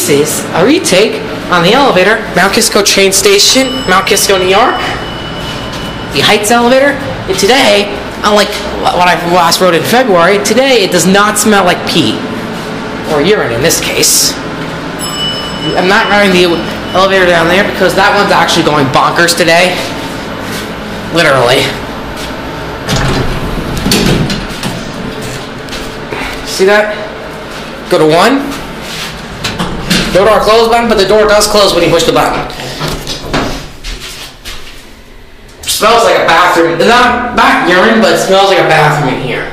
This is a retake on the elevator, Mount Kisco train station, Mount Kisco, New York. The Heights elevator. And today, unlike what I last wrote in February, today it does not smell like pee. Or urine in this case. I'm not running the elevator down there because that one's actually going bonkers today. Literally. See that? Go to 1. Go to our close button, but the door does close when you push the button. Smells like a bathroom. It's not urine, but it smells like a bathroom in here.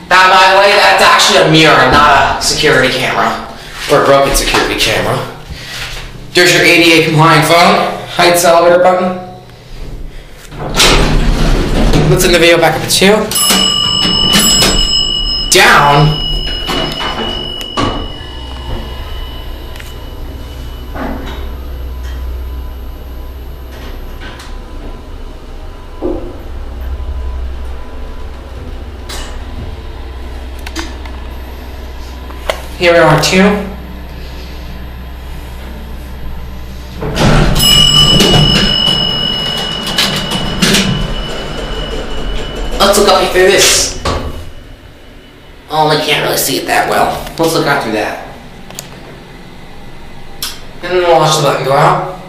Now, by the way, that's actually a mirror, not a security camera. Or a broken security camera. There's your ADA compliant phone. Heights elevator button. Let's send the video back up to 2. Down. Here we are, 2. Let's look up through this. Oh, I can't really see it that well. Let's look out through that. And then we'll watch the button go out.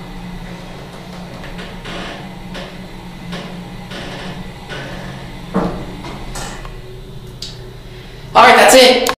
Alright, that's it.